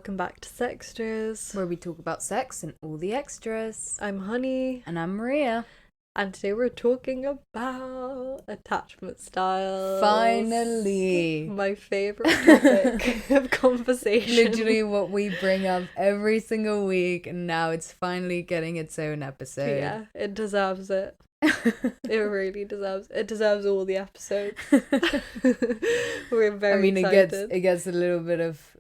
welcome back to Sextras, where we talk about sex and all the extras. I'm Honey. And I'm Maria. And today we're talking about attachment styles. Finally! My favourite topic of conversation. Literally what we bring up every single week, and now it's finally getting its own episode. Yeah, it deserves it. It really deserves it. It deserves all the episodes. We're very excited. It gets a little bit of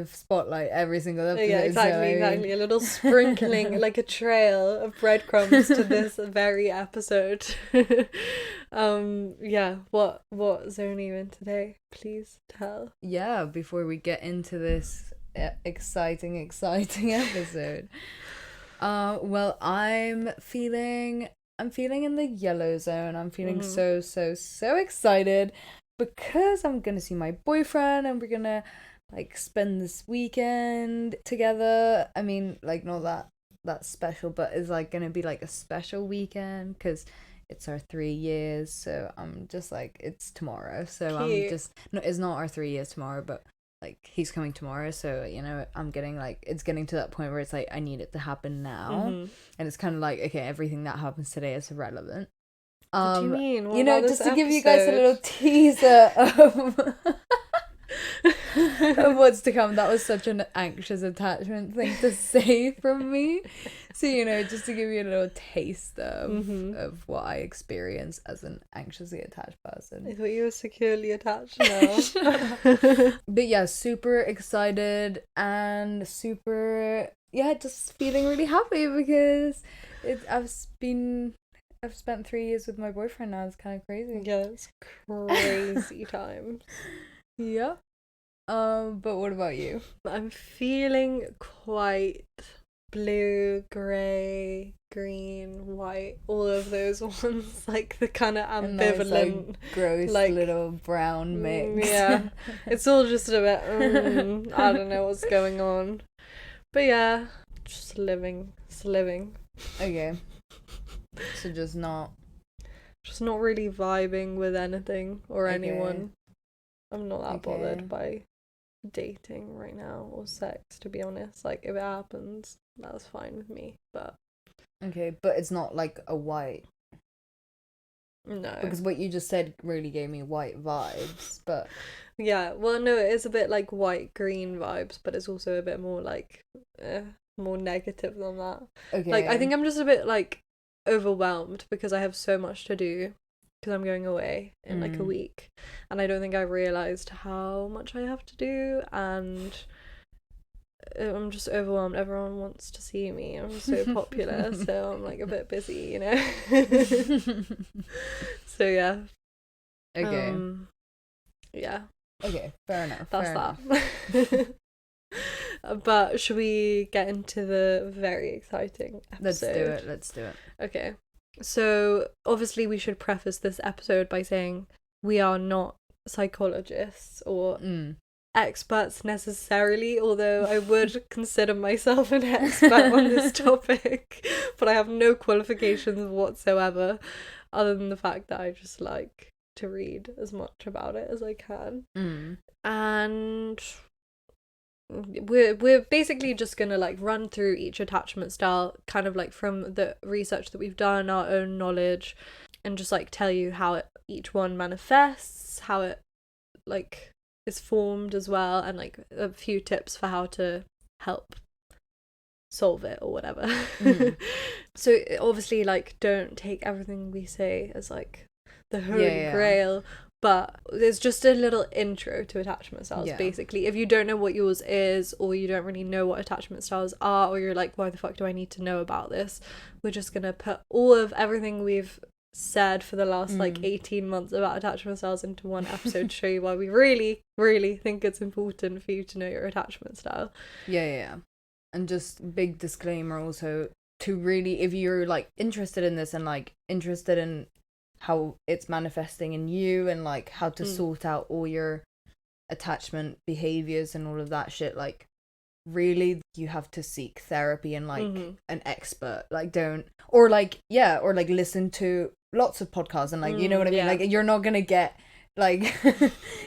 spotlight every single episode. Yeah, exactly. A little sprinkling, like a trail of breadcrumbs to this very episode. Yeah, what zone are you in today? Please tell. Yeah, before we get into this exciting episode. Well, I'm feeling in the yellow zone. I'm feeling so excited because I'm gonna see my boyfriend and we're gonna spend this weekend together. I mean, not that special, but it's gonna be a special weekend because it's our 3 years. So I'm just it's tomorrow. So Cute. I'm just no, it's not our 3 years tomorrow, but he's coming tomorrow. So I'm getting it's getting to that point where it's I need it to happen now, and it's kind of okay, everything that happens today is irrelevant. What do you mean? What just to give you guys a little teaser of what's to come. That was such an anxious attachment thing to say from me. So just to give you a little taste of what I experience as an anxiously attached person. I thought you were securely attached now. But yeah, super excited and super just feeling really happy because I've spent 3 years with my boyfriend now. It's kind of crazy. Yeah, it's crazy times. Yeah. But what about you? I'm feeling quite blue, grey, green, white, all of those ones, the kind of ambivalent, gross little brown mix. Yeah, it's all just a bit, I don't know what's going on. But yeah, just living. Okay. So just not really vibing with anything or anyone. I'm not that bothered by dating right now or sex, to be honest. If it happens, that's fine with me, but okay, but it's not a white. No, because what you just said really gave me white vibes. But yeah, well, no, it is a bit white green vibes, but it's also a bit more more negative than that. Okay, I think I'm just a bit overwhelmed because I have so much to do because I'm going away in a week, and I don't think I realised how much I have to do, and I'm just overwhelmed. Everyone wants to see me. I'm so popular, so I'm a bit busy, So yeah. Okay. Yeah. Okay, fair enough. That's that. But should we get into the very exciting episode? Let's do it. Okay. So obviously we should preface this episode by saying we are not psychologists or experts necessarily, although I would consider myself an expert on this topic, but I have no qualifications whatsoever other than the fact that I just like to read as much about it as I can. And we're basically just gonna run through each attachment style kind of from the research that we've done, our own knowledge, and just tell you how each one manifests, how it is formed as well, and a few tips for how to help solve it or whatever. So obviously don't take everything we say as the holy grail, but there's just a little intro to attachment styles, basically. If you don't know what yours is, or you don't really know what attachment styles are, or you're why the fuck do I need to know about this, we're just gonna put all of everything we've said for the last 18 months about attachment styles into one episode to show you why we really, really think it's important for you to know your attachment style. Yeah. And just big disclaimer also, to really, if you're interested in this and interested in how it's manifesting in you and how to sort out all your attachment behaviors and all of that shit, really you have to seek therapy and an expert. Don't or listen to lots of podcasts and you know what I mean. You're not gonna get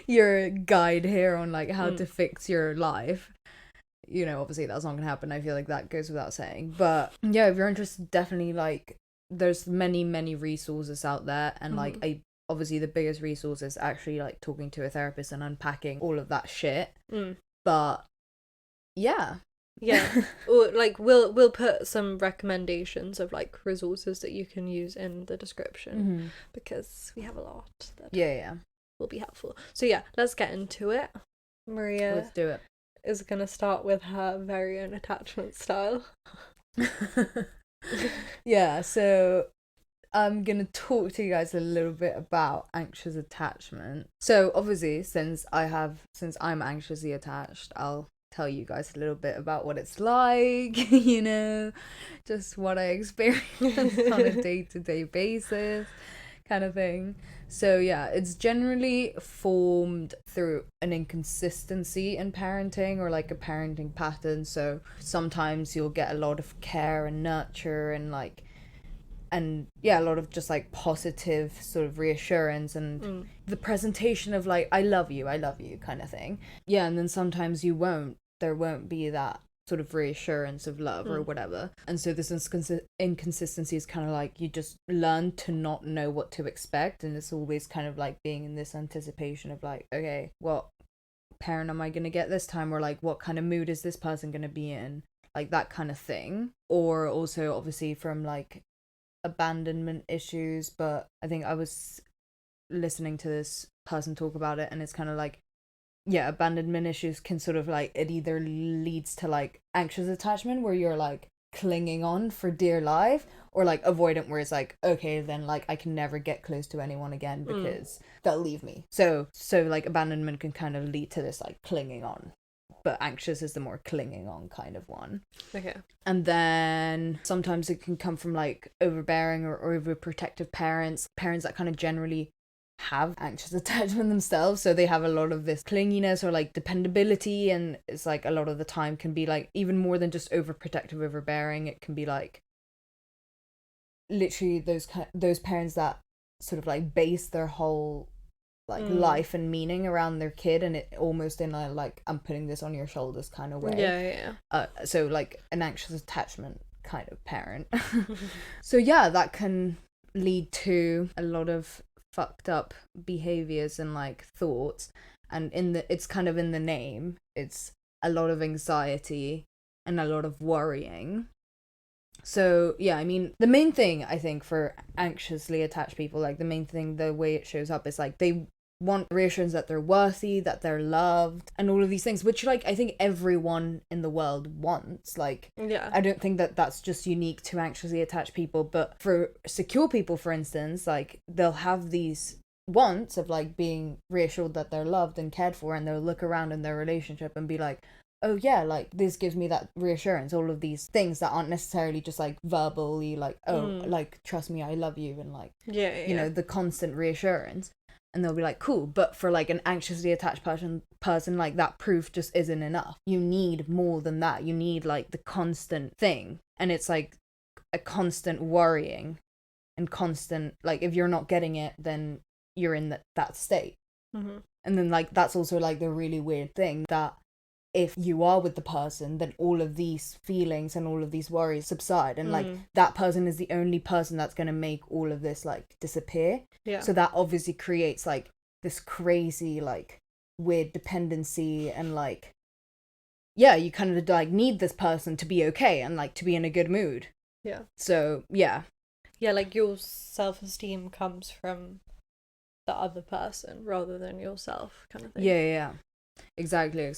your guide here on how to fix your life. you know, obviously that's not gonna happen. I feel like that goes without saying. But yeah, if you're interested, definitely, like, there's many resources out there, and like obviously the biggest resource is actually like talking to a therapist and unpacking all of that shit. But yeah. Or like we'll put some recommendations of like resources that you can use in the description, because we have a lot that will be helpful. So yeah, let's get into it. Maria, let's do it. Is gonna start with her very own attachment style. Yeah, so I'm gonna talk to you guys a little bit about anxious attachment. So obviously, since I'm anxiously attached, I'll tell you guys a little bit about what it's like, you know, just what I experience on a day-to-day basis kind of thing. So yeah, it's generally formed through an inconsistency in parenting, or like a parenting pattern. So sometimes you'll get a lot of care and nurture and like, and yeah, a lot of just like positive sort of reassurance and the presentation of like, I love you kind of thing. Yeah, and then sometimes there won't be that sort of reassurance of love or whatever. And so this inconsistency is kind of like, you just learn to not know what to expect, and it's always kind of like being in this anticipation of like, okay, what parent am I gonna get this time, or like what kind of mood is this person gonna be in, like that kind of thing. Or also obviously from like abandonment issues, but I think I was listening to this person talk about it, and it's kind of like, yeah, abandonment issues can sort of like, it either leads to like anxious attachment where you're like clinging on for dear life, or like avoidant where it's like, okay, then like I can never get close to anyone again because they'll leave me. So like abandonment can kind of lead to this like clinging on, but anxious is the more clinging on kind of one. Okay. And then sometimes it can come from like overbearing or overprotective parents that kind of generally have anxious attachment themselves, so they have a lot of this clinginess or like dependability, and it's like a lot of the time can be like even more than just overprotective, overbearing. It can be like literally those parents that sort of like base their whole like life and meaning around their kid, and it almost in a like, I'm putting this on your shoulders kind of way. So like an anxious attachment kind of parent. So yeah, that can lead to a lot of fucked up behaviors and like thoughts, and it's kind of in the name, it's a lot of anxiety and a lot of worrying. So yeah, I mean, the main thing I think for anxiously attached people, like the main thing, the way it shows up is like they want reassurance that they're worthy, that they're loved, and all of these things, which like I think everyone in the world wants. Like, I don't think that that's just unique to anxiously attached people, but for secure people, for instance, like they'll have these wants of like being reassured that they're loved and cared for, and they'll look around in their relationship and be like, oh yeah, like this gives me that reassurance, all of these things that aren't necessarily just like verbally like, oh like trust me, I love you, and like you know, the constant reassurance. And they'll be like, cool, but for like an anxiously attached person like that proof just isn't enough. You need more than that. You need like the constant thing, and it's like a constant worrying and constant like, if you're not getting it, then you're in that state. And then like that's also like the really weird thing, that if you are with the person, then all of these feelings and all of these worries subside, and like that person is the only person that's going to make all of this like disappear. So that obviously creates like this crazy like weird dependency, and like yeah, you kind of like need this person to be okay and like to be in a good mood. So yeah, like your self-esteem comes from the other person rather than yourself kind of thing. Yeah, exactly.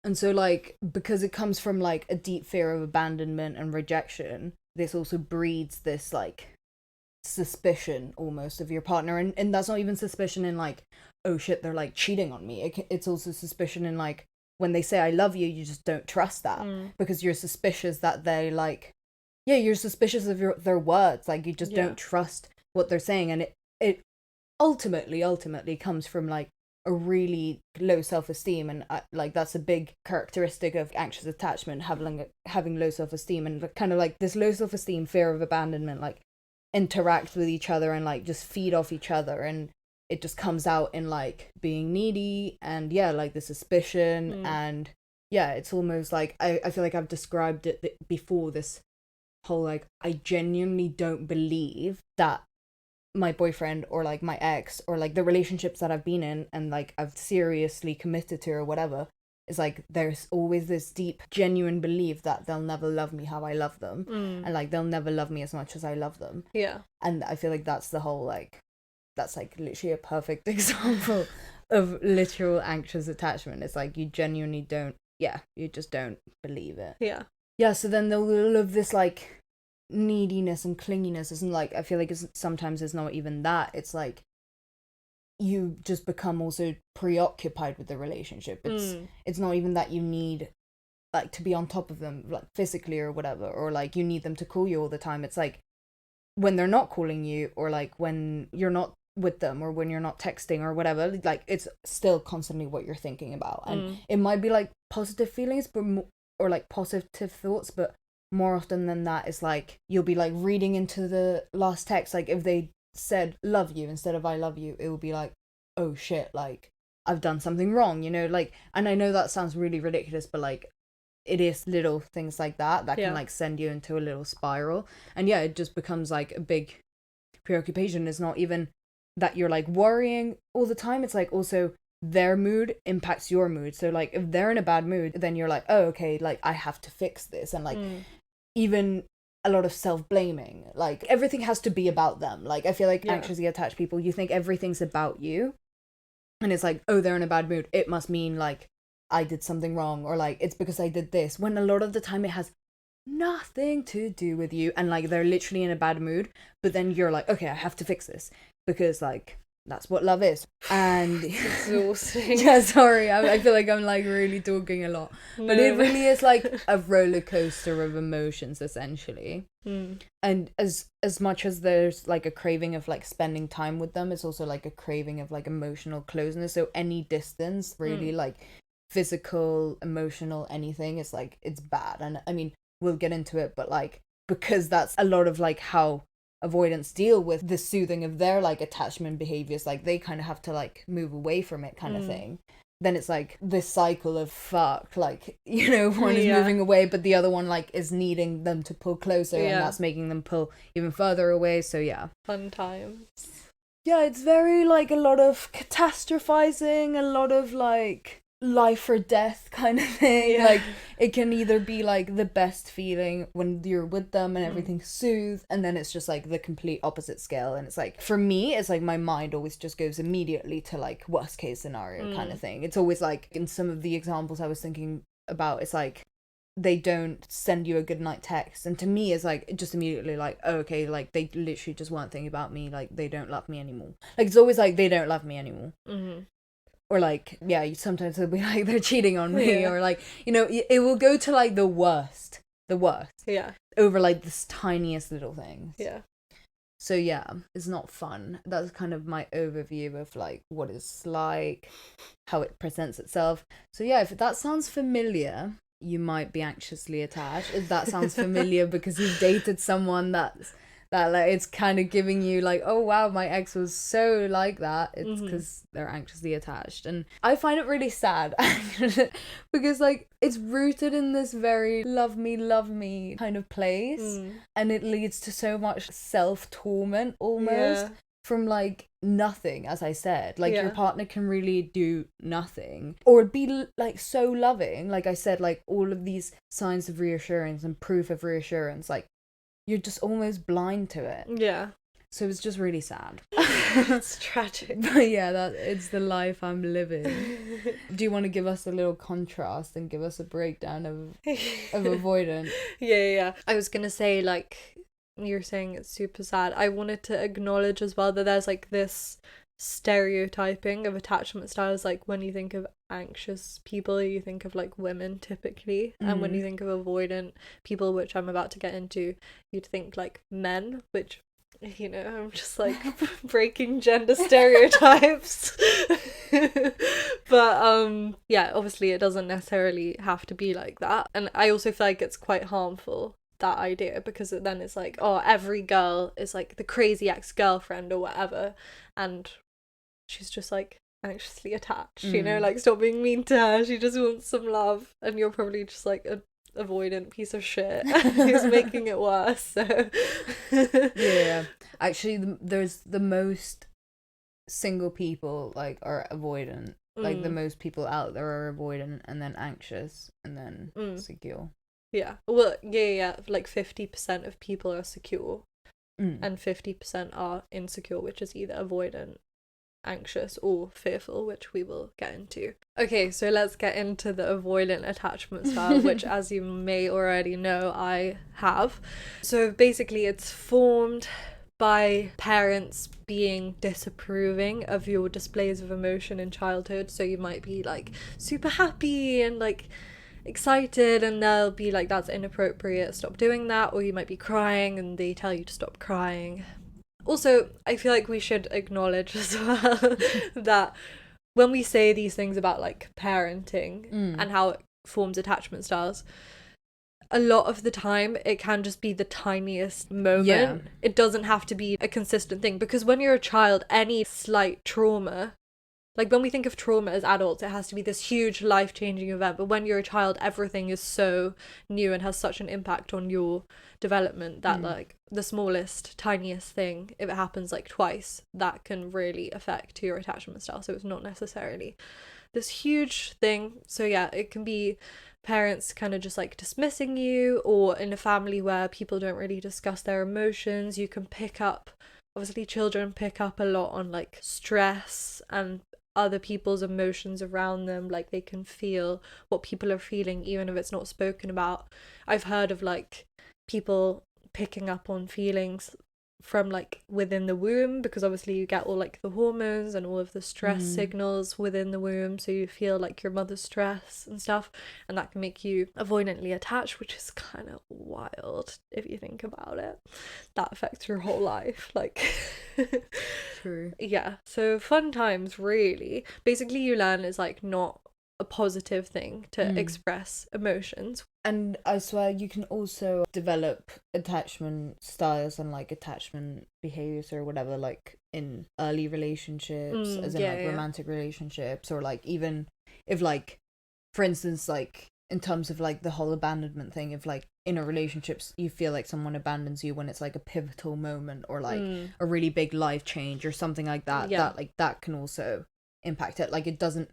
And so like, because it comes from like a deep fear of abandonment and rejection, this also breeds this like suspicion almost of your partner, and that's not even suspicion in like, oh shit, they're like cheating on me. It's also suspicion in like, when they say I love you, you just don't trust that, because you're suspicious that they like, yeah, you're suspicious of their words, like you just don't trust what they're saying, and it ultimately comes from like a really low self-esteem, and like that's a big characteristic of anxious attachment, having low self-esteem, and kind of like this low self-esteem, fear of abandonment, like interact with each other and like just feed off each other, and it just comes out in like being needy, and yeah, like the suspicion, and yeah, it's almost like I feel like I've described it before, this whole like I genuinely don't believe that my boyfriend or like my ex or like the relationships that I've been in and like I've seriously committed to or whatever, is like there's always this deep genuine belief that they'll never love me how I love them, and like they'll never love me as much as I love them. Yeah. And I feel like that's the whole like, that's like literally a perfect example of literal anxious attachment. It's like you genuinely don't, yeah, you just don't believe it. Yeah, so then the all of this like neediness and clinginess isn't like, I feel like sometimes it's not even that, it's like you just become also preoccupied with the relationship. It's not even that you need like to be on top of them like physically or whatever, or like you need them to call you all the time. It's like when they're not calling you, or like when you're not with them, or when you're not texting or whatever, like it's still constantly what you're thinking about. And it might be like positive feelings or like positive thoughts, but more often than that, it's like you'll be like reading into the last text, like if they said love you instead of I love you, it will be like, oh shit, like I've done something wrong, you know, like, and I know that sounds really ridiculous, but like it is little things like that can like send you into a little spiral. And yeah, it just becomes like a big preoccupation. It's not even that you're like worrying all the time, it's like also their mood impacts your mood. So like if they're in a bad mood, then you're like, oh okay, like I have to fix this. And like even a lot of self-blaming, like everything has to be about them. Like I feel like anxiously attached people, you think everything's about you, and it's like, oh, they're in a bad mood, it must mean like I did something wrong, or like it's because I did this, when a lot of the time it has nothing to do with you, and like they're literally in a bad mood, but then you're like, okay, I have to fix this because like that's what love is. And exhausting. Yeah, sorry, I feel like I'm like really talking a lot, but it really is like a roller coaster of emotions essentially. And as much as there's like a craving of like spending time with them, it's also like a craving of like emotional closeness. So any distance really, like physical, emotional, anything, is like it's bad. And I mean, we'll get into it, but like because that's a lot of like how avoidants deal with the soothing of their like attachment behaviors, like they kind of have to like move away from it kind of thing. Then it's like this cycle of fuck, like, you know, one is moving away but the other one like is needing them to pull closer, and that's making them pull even further away. So yeah, fun times. Yeah, it's very like a lot of catastrophizing, a lot of like life or death kind of thing. Like it can either be like the best feeling when you're with them and everything's soothed, and then it's just like the complete opposite scale. And it's like, for me, it's like my mind always just goes immediately to like worst case scenario kind of thing. It's always like in some of the examples I was thinking about, it's like they don't send you a good night text, and to me it's like just immediately like, oh, okay, like they literally just weren't thinking about me, like they don't love me anymore. Like it's always like they don't love me anymore. Or like, yeah, sometimes it'll be like they're cheating on me, or like, you know, it will go to like the worst over like this tiniest little things. So yeah, it's not fun. That's kind of my overview of like what it's like, how it presents itself. So yeah, if that sounds familiar, you might be anxiously attached. If that sounds familiar because you've dated someone that like it's kind of giving you like, oh wow, my ex was so like that, it's because they're anxiously attached. And I find it really sad because like it's rooted in this very love me kind of place, and it leads to so much self-torment almost from like nothing. As I said, like your partner can really do nothing or be like so loving, like I said, like all of these signs of reassurance and proof of reassurance, like you're just almost blind to it. So it's just really sad. It's tragic. But yeah, it's the life I'm living. Do you want to give us a little contrast and give us a breakdown of Avoidant? Yeah. I was gonna say, like you're saying, it's super sad. I wanted to acknowledge as well that there's like this stereotyping of attachment styles. Like when you think of anxious people, you think of like women typically, and when you think of avoidant people, which I'm about to get into, you'd think like men, which, you know, I'm just like breaking gender stereotypes. But yeah, obviously it doesn't necessarily have to be like that. And I also feel like it's quite harmful, that idea, because then it's like, oh, every girl is like the crazy ex-girlfriend or whatever, and she's just like anxiously attached, you know, like stop being mean to her, she just wants some love, and you're probably just like a avoidant piece of shit who's making it worse. So yeah, actually there's the most single people like are avoidant, like the most people out there are avoidant, and then anxious, and then secure. Yeah, well, yeah, like 50% of people are secure and 50% are insecure, which is either avoidant, anxious, or fearful, which we will get into. Okay, so let's get into the avoidant attachment style, which, as you may already know, I have. So basically it's formed by parents being disapproving of your displays of emotion in childhood. So you might be like super happy and like excited, and they'll be like, that's inappropriate, stop doing that. Or you might be crying and they tell you to stop crying. Also, I feel like we should acknowledge as well that when we say these things about like parenting and how it forms attachment styles, a lot of the time it can just be the tiniest moment. Yeah. It doesn't have to be a consistent thing, because when you're a child, any slight trauma, like when we think of trauma as adults, it has to be this huge life-changing event, but when you're a child, everything is so new and has such an impact on your development that like the smallest, tiniest thing, if it happens like twice, that can really affect your attachment style. So it's not necessarily this huge thing. So yeah, it can be parents kind of just like dismissing you, or in a family where people don't really discuss their emotions, you can pick up, obviously children pick up a lot on like stress and other people's emotions around them. Like they can feel what people are feeling even if it's not spoken about. I've heard of like people picking up on feelings from like within the womb, because obviously you get all like the hormones and all of the stress signals within the womb, so you feel like your mother's stress and stuff, and that can make you avoidantly attached, which is kind of wild if you think about it. That affects your whole life, like True. yeah, so fun times, really. Basically you learn is like not a positive thing to express emotions. And I swear you can also develop attachment styles and like attachment behaviors or whatever, like in early relationships, as in like romantic relationships, or like even if like, for instance, like in terms of like the whole abandonment thing, if like in a relationships you feel like someone abandons you when it's like a pivotal moment or like a really big life change or something like that, that like that can also impact it. Like it doesn't,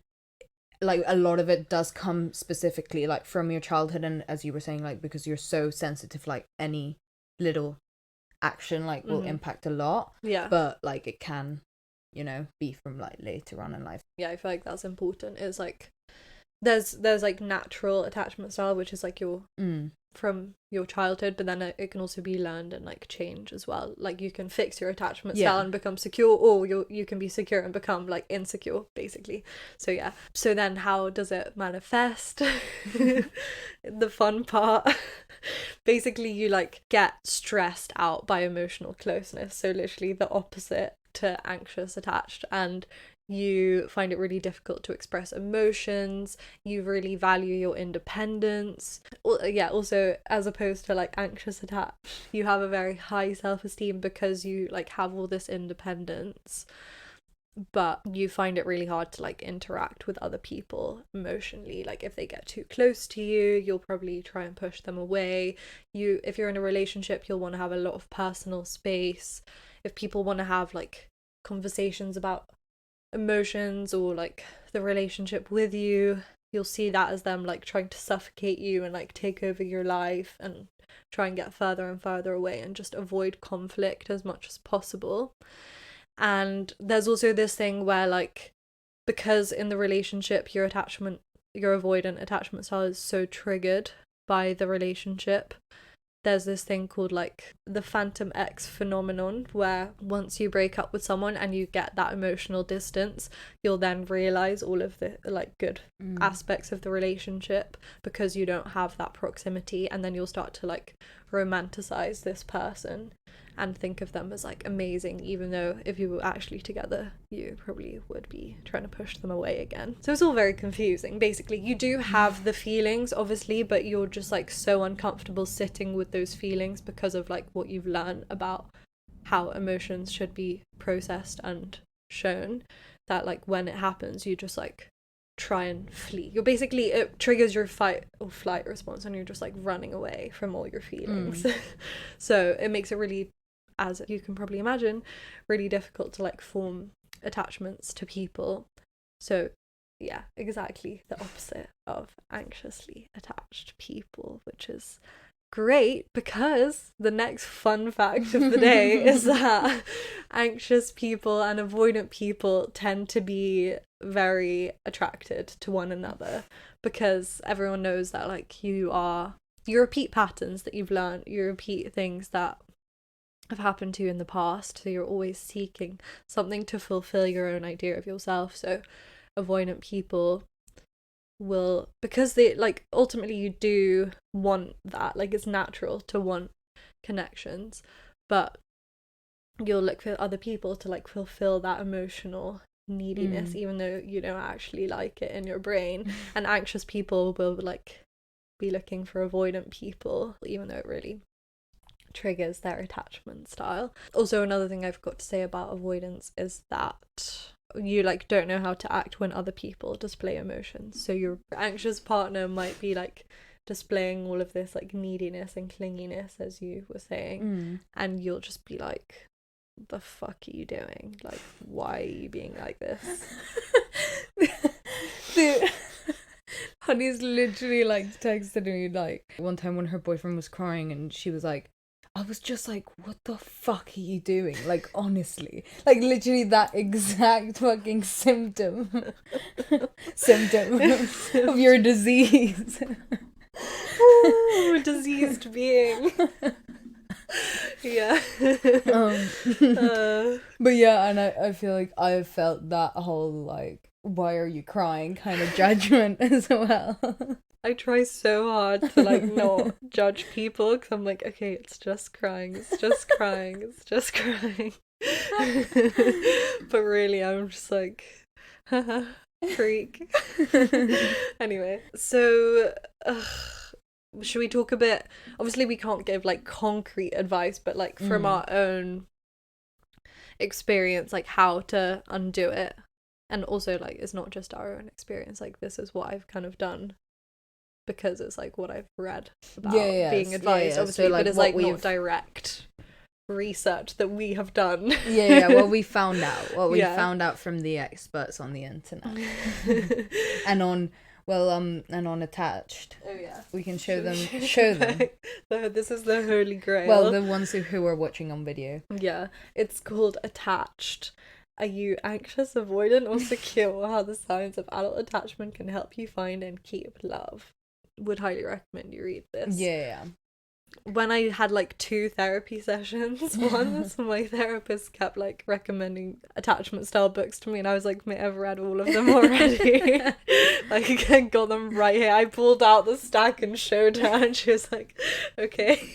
like a lot of it does come specifically like from your childhood, and as you were saying, like because you're so sensitive, like any little action like will impact a lot, but like it can, you know, be from like later on in life. I feel like that's important. It's like there's like natural attachment style, which is like your from your childhood, but then it can also be learned and like change as well. Like you can fix your attachment style and become secure, or you can be secure and become like insecure, basically. So yeah, so then how does it manifest? The fun part. Basically you like get stressed out by emotional closeness, so literally the opposite to anxious attached, and you find it really difficult to express emotions, you really value your independence. Also, as opposed to like anxious attached, you have a very high self-esteem because you like have all this independence, but you find it really hard to like interact with other people emotionally. Like if they get too close to you, you'll probably try and push them away. If you're in a relationship, you'll want to have a lot of personal space. If people want to have like conversations about emotions or like the relationship with you, you'll see that as them like trying to suffocate you and like take over your life and try and get further and further away and just avoid conflict as much as possible. And there's also this thing where like, because in the relationship your avoidant attachment style is so triggered by the relationship, there's this thing called like the phantom ex phenomenon, where once you break up with someone and you get that emotional distance, you'll then realize all of the like good aspects of the relationship because you don't have that proximity, and then you'll start to like romanticize this person and think of them as like amazing, even though if you were actually together you probably would be trying to push them away again. So it's all very confusing. Basically you do have the feelings obviously, but you're just like so uncomfortable sitting with those feelings because of like what you've learned about how emotions should be processed and shown, that like when it happens you just like try and flee. You're basically, it triggers your fight or flight response and you're just like running away from all your feelings. So it makes it really, as you can probably imagine, really difficult to like form attachments to people. So yeah, exactly the opposite of anxiously attached people, which is great because the next fun fact of the day is that anxious people and avoidant people tend to be very attracted to one another, because everyone knows that like you repeat patterns that you've learned, you repeat things that have happened to you in the past, so you're always seeking something to fulfill your own idea of yourself. So avoidant people will, because they like, ultimately you do want that, like it's natural to want connections, but you'll look for other people to like fulfill that emotional neediness, even though you don't actually like it in your brain. And anxious people will like be looking for avoidant people, even though it really triggers their attachment style. Also, another thing I forgot to say about avoidance is that you like don't know how to act when other people display emotions. So your anxious partner might be like displaying all of this like neediness and clinginess, as you were saying, and you'll just be like, the fuck are you doing? Like, why are you being like this? Dude, Honey's literally like texted me like one time when her boyfriend was crying and she was like, I was just like, what the fuck are you doing? Like, honestly. Like, literally that exact fucking symptom of your disease. Ooh, diseased being. Yeah. But yeah, and I feel like I've felt that whole, like, why are you crying kind of judgment as well. I try so hard to like not judge people, because I'm like, okay, it's just crying, it's just crying, it's just crying. But really I'm just like, haha, freak. Anyway, so should we talk a bit, obviously we can't give like concrete advice, but like from our own experience, like how to undo it. And also like it's not just our own experience, like this is what I've kind of done because it's like what I've read about being advised, obviously, so, like, but it's like not direct research that we have done. What we found out from the experts on the internet. and on Attached. Oh yeah, we can show them. This is the holy grail. Well, the ones who are watching on video. Yeah, it's called Attached. Are you anxious, avoidant, or secure? How the science of adult attachment can help you find and keep love. Would highly recommend you read this. Yeah. When I had like 2 therapy sessions once, my therapist kept like recommending attachment style books to me, and I was like, mate, I've read all of them already. Like, I got them right here. I pulled out the stack and showed her, and she was like, okay.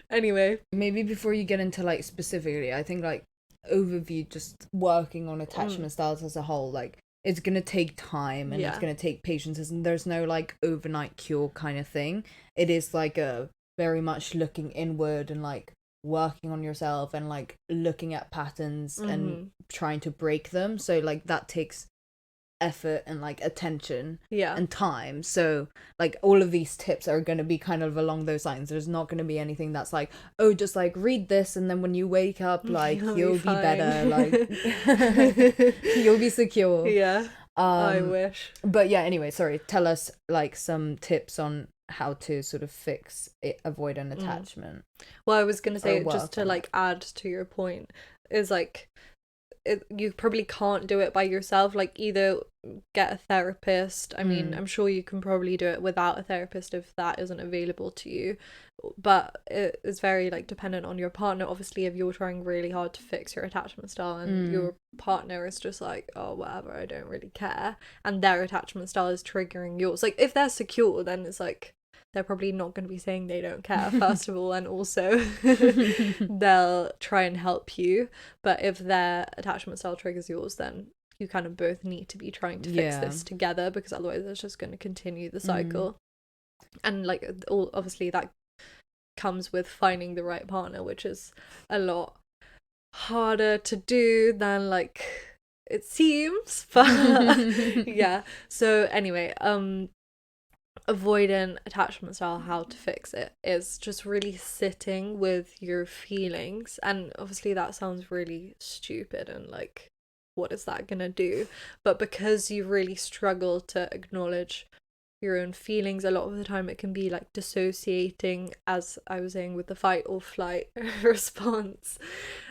Anyway, maybe before you get into like specifically, I think like overview, just working on attachment styles as a whole, like it's gonna take time and it's gonna take patience, and there's no like overnight cure kind of thing. It is like a very much looking inward and like working on yourself and like looking at patterns and trying to break them. So like that takes effort and like attention and time. So like all of these tips are going to be kind of along those lines. There's not going to be anything that's like, oh, just like read this and then when you wake up like you'll be better, like you'll be secure. I wish. But yeah, anyway, sorry, tell us like some tips on how to sort of fix it, avoid an attachment. Well, I was going to say, just to like add to your point, is like you probably can't do it by yourself. Like, either get a therapist. I mean, I'm sure you can probably do it without a therapist if that isn't available to you, but it is very like dependent on your partner. Obviously, if you're trying really hard to fix your attachment style and your partner is just like, oh, whatever, I don't really care, and their attachment style is triggering yours, like if they're secure, then it's like they're probably not going to be saying they don't care, first of all, and also they'll try and help you. But if their attachment style triggers yours, then you kind of both need to be trying to fix this together, because otherwise it's just going to continue the cycle. And like obviously that comes with finding the right partner, which is a lot harder to do than like it seems, but yeah. So anyway, avoidant attachment style, how to fix it, is just really sitting with your feelings. And obviously that sounds really stupid and like, what is that gonna do? But because you really struggle to acknowledge your own feelings, a lot of the time it can be like dissociating, as I was saying with the fight or flight response.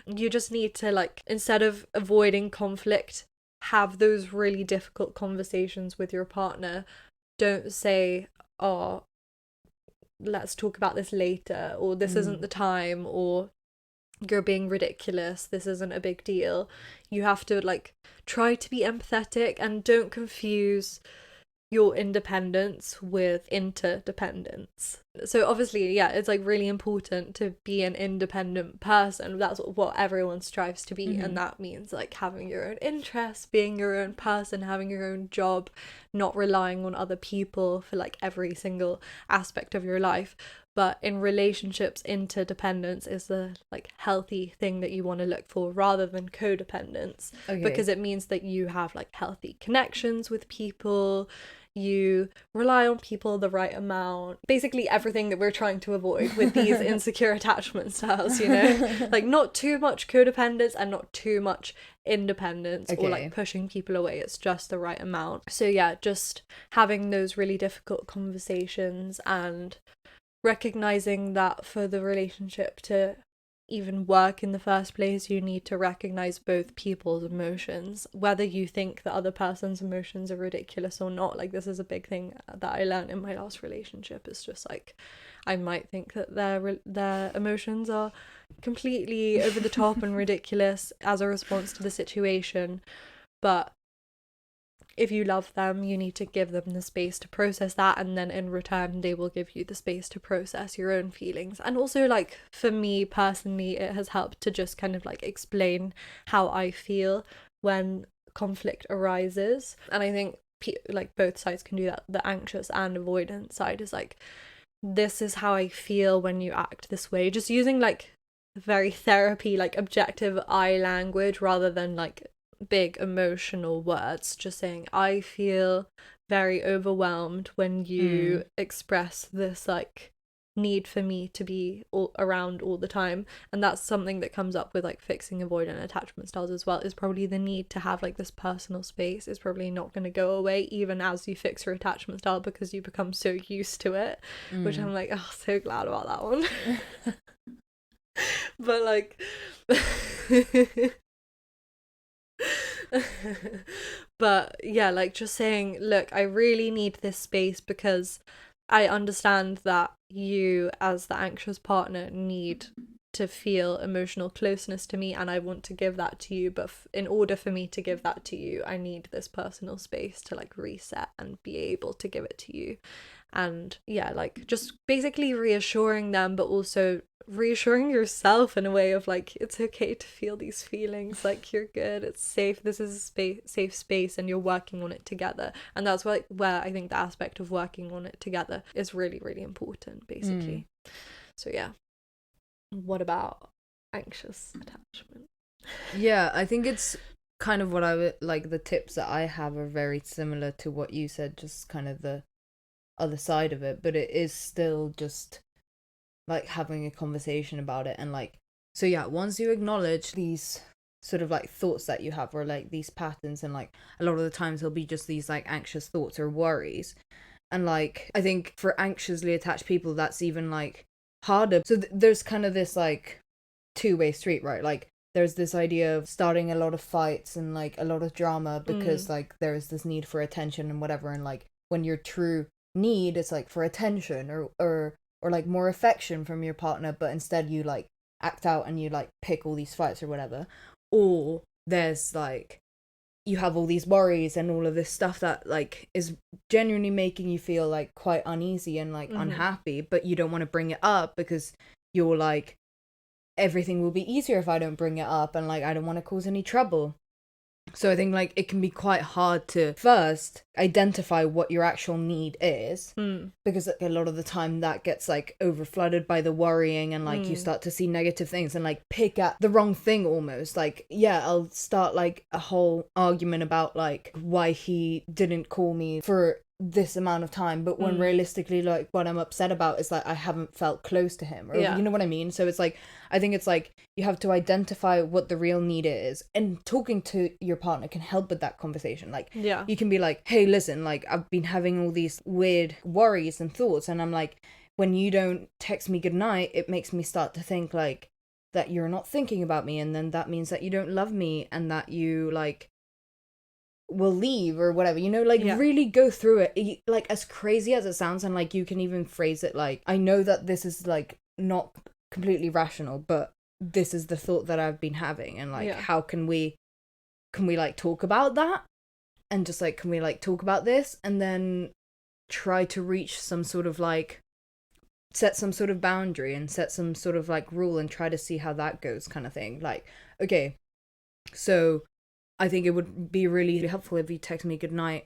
You just need to, like, instead of avoiding conflict, have those really difficult conversations with your partner. Don't say, oh, let's talk about this later, or this isn't the time, or you're being ridiculous, this isn't a big deal. You have to, like, try to be empathetic, and don't confuse your independence with interdependence. So obviously, yeah, it's like really important to be an independent person. That's what everyone strives to be. And that means like having your own interests, being your own person, having your own job, not relying on other people for like every single aspect of your life. But in relationships, interdependence is the like healthy thing that you want to look for, rather than codependence. Because it means that you have like healthy connections with people, you rely on people the right amount, basically everything that we're trying to avoid with these insecure attachment styles, you know. Like not too much codependence and not too much independence, or like pushing people away. It's just the right amount. So yeah, just having those really difficult conversations and recognizing that for the relationship to even work in the first place, you need to recognize both people's emotions, whether you think the other person's emotions are ridiculous or not. Like, this is a big thing that I learned in my last relationship. It's just like, I might think that their emotions are completely over the top and ridiculous as a response to the situation, but if you love them, you need to give them the space to process that, and then in return they will give you the space to process your own feelings. And also, like, for me personally, it has helped to just kind of like explain how I feel when conflict arises. And I think like both sides can do that. The anxious and avoidant side is like, this is how I feel when you act this way, just using like very therapy, like objective eye language, rather than like big emotional words. Just saying, I feel very overwhelmed when you express this like need for me to be around all the time. And that's something that comes up with like fixing avoidant attachment styles as well, is probably the need to have like this personal space is probably not going to go away even as you fix your attachment style, because you become so used to it, which I'm like, oh, so glad about that one. But like but yeah, like just saying, look, I really need this space because I understand that you as the anxious partner need to feel emotional closeness to me, and I want to give that to you, but in order for me to give that to you, I need this personal space to like reset and be able to give it to you. And yeah, like just basically reassuring them, but also reassuring yourself in a way of like, it's okay to feel these feelings, like you're good, it's safe, this is a safe space, and you're working on it together. And that's where I think the aspect of working on it together is really, really important, basically. So yeah, what about anxious attachment? Yeah, I think it's kind of what I would like, the tips that I have are very similar to what you said, just kind of the other side of it, but it is still just like having a conversation about it. And like, so yeah, once you acknowledge these sort of like thoughts that you have, or like these patterns, and like a lot of the times there'll be just these like anxious thoughts or worries, and like I think for anxiously attached people that's even like harder. So there's kind of this like two-way street, right? Like there's this idea of starting a lot of fights and like a lot of drama because like there is this need for attention and whatever, and like when your true need is like for attention or like more affection from your partner, but instead you like act out and you like pick all these fights or whatever. Or there's like you have all these worries and all of this stuff that like is genuinely making you feel like quite uneasy and like unhappy, but you don't want to bring it up because you're like, everything will be easier if I don't bring it up, and like I don't want to cause any trouble. So I think like it can be quite hard to first identify what your actual need is, because like, a lot of the time that gets like overflooded by the worrying, and like you start to see negative things and like pick at the wrong thing almost. Like, yeah, I'll start like a whole argument about like why he didn't call me for this amount of time, but when realistically like what I'm upset about is like I haven't felt close to him, or you know what I mean. So it's like I think it's like you have to identify what the real need is, and talking to your partner can help with that conversation. Like, you can be like, hey, listen, like I've been having all these weird worries and thoughts, and I'm like, when you don't text me goodnight, it makes me start to think like that you're not thinking about me, and then that means that you don't love me, and that you like will leave or whatever, you know, like really go through it, like as crazy as it sounds. And like you can even phrase it like, I know that this is like not completely rational, but this is the thought that I've been having, and like how can we like talk about that, and just like can we like talk about this, and then try to reach some sort of like set some sort of boundary and set some sort of like rule, and try to see how that goes, kind of thing. Like, okay, so I think it would be really helpful if you text me goodnight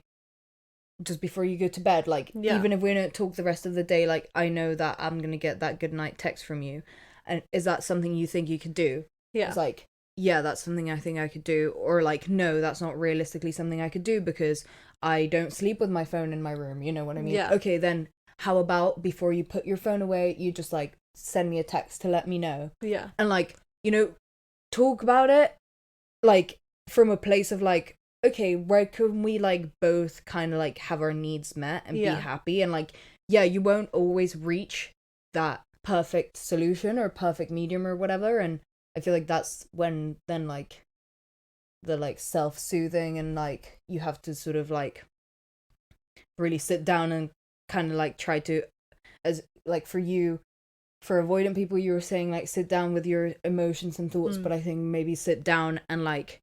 just before you go to bed. Like, even if we don't talk the rest of the day, like, I know that I'm going to get that goodnight text from you. And is that something you think you could do? It's like, yeah, that's something I think I could do. Or like, no, that's not realistically something I could do because I don't sleep with my phone in my room. You know what I mean? Okay, then how about before you put your phone away, you just like send me a text to let me know. And like, you know, talk about it like from a place of like, okay, where can we like both kind of like have our needs met and be happy. And like, yeah, you won't always reach that perfect solution or perfect medium or whatever. And I feel like that's when then like the like self-soothing, and like you have to sort of like really sit down and kind of like try to, as like for you, for avoidant people, you were saying like sit down with your emotions and thoughts, but I think maybe sit down and like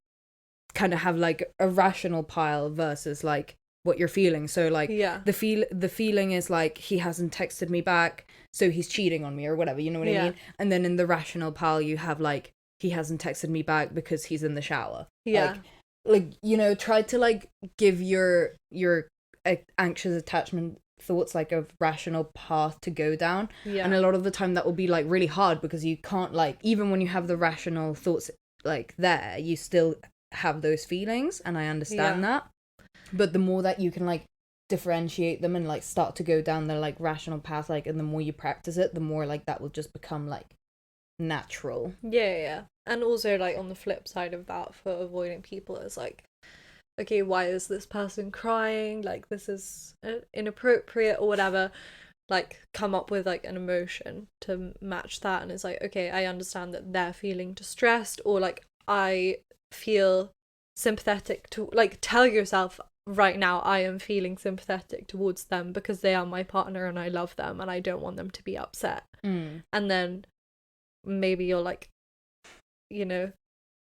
kind of have like a rational pile versus like what you're feeling. So like the feeling is like he hasn't texted me back, so he's cheating on me or whatever, you know what I mean? And then in the rational pile you have like he hasn't texted me back because he's in the shower. Like you know, try to like give your anxious attachment thoughts like a rational path to go down. And a lot of the time that will be like really hard because you can't like, even when you have the rational thoughts like there, you still have those feelings, and I understand that. But the more that you can like differentiate them and like start to go down the like rational path, like, and the more you practice it, the more like that will just become like natural. And also like on the flip side of that, for avoiding people, is like, okay, why is this person crying? Like, this is inappropriate or whatever. Like, come up with like an emotion to match that. And it's like, okay, I understand that they're feeling distressed, or like I feel sympathetic to, like, tell yourself right now I am feeling sympathetic towards them because they are my partner and I love them and I don't want them to be upset. And then maybe you'll like, you know,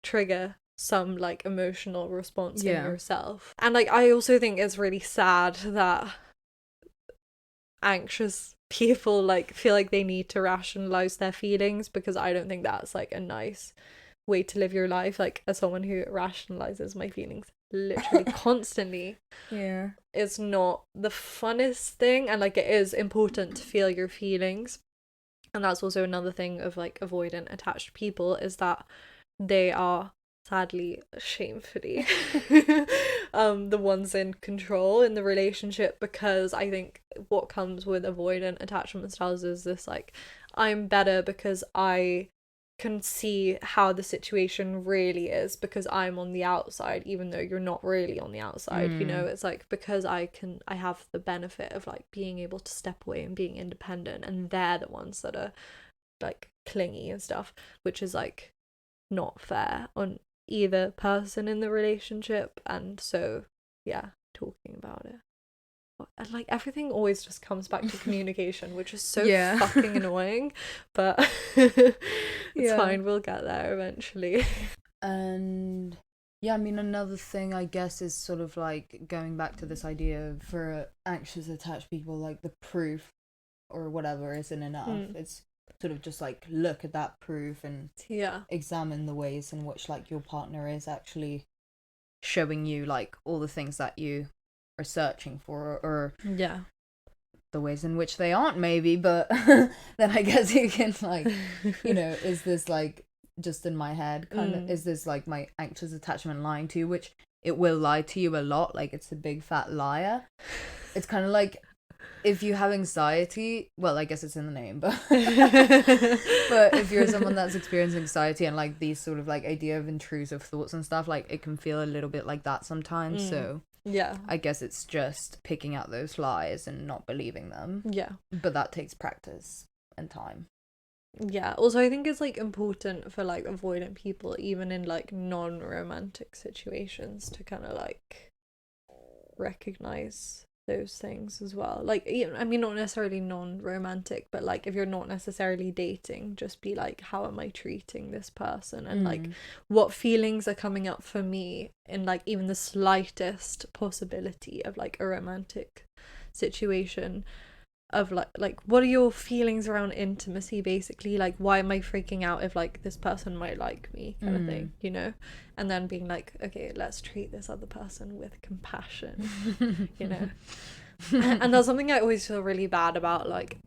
trigger some like emotional response in yourself. And like I also think it's really sad that anxious people like feel like they need to rationalize their feelings, because I don't think that's like a nice way to live your life. Like, as someone who rationalizes my feelings literally constantly, it's not the funnest thing. And like it is important to feel your feelings, and that's also another thing of like avoidant attached people, is that they are sadly, shamefully, the ones in control in the relationship. Because I think what comes with avoidant attachment styles is this like, I'm better because I can see how the situation really is because I'm on the outside, even though you're not really on the outside. You know, it's like because I have the benefit of like being able to step away and being independent, and they're the ones that are like clingy and stuff, which is like not fair on either person in the relationship. And so talking about it, and like everything always just comes back to communication, which is so fucking annoying, but it's fine, we'll get there eventually. And I mean, another thing I guess is sort of like going back to this idea of, for anxious attached people, like the proof or whatever isn't enough. It's sort of just like look at that proof and examine the ways in which like your partner is actually showing you like all the things that you are searching for, or Yeah. the ways in which they aren't, maybe. But then I guess you can like, you know, is this like just in my head kind of, is this like my anxious attachment lying to you, which it will lie to you a lot, like it's a big fat liar. It's kind of like, if you have anxiety, well, I guess it's in the name, but but if you're someone that's experiencing anxiety and like these sort of like idea of intrusive thoughts and stuff, like it can feel a little bit like that sometimes. So yeah, I guess it's just picking out those lies and not believing them. Yeah. But that takes practice and time. Yeah. Also, I think it's like important for like avoidant people, even in like non-romantic situations, to kind of like recognize those things as well. Like, I mean, not necessarily non-romantic, but like if you're not necessarily dating, just be like, how am I treating this person, and like what feelings are coming up for me in like even the slightest possibility of like a romantic situation, of like what are your feelings around intimacy, basically, like why am I freaking out if like this person might like me, kind of thing, you know, and then being like, okay, let's treat this other person with compassion, you know. And that's something I always feel really bad about, like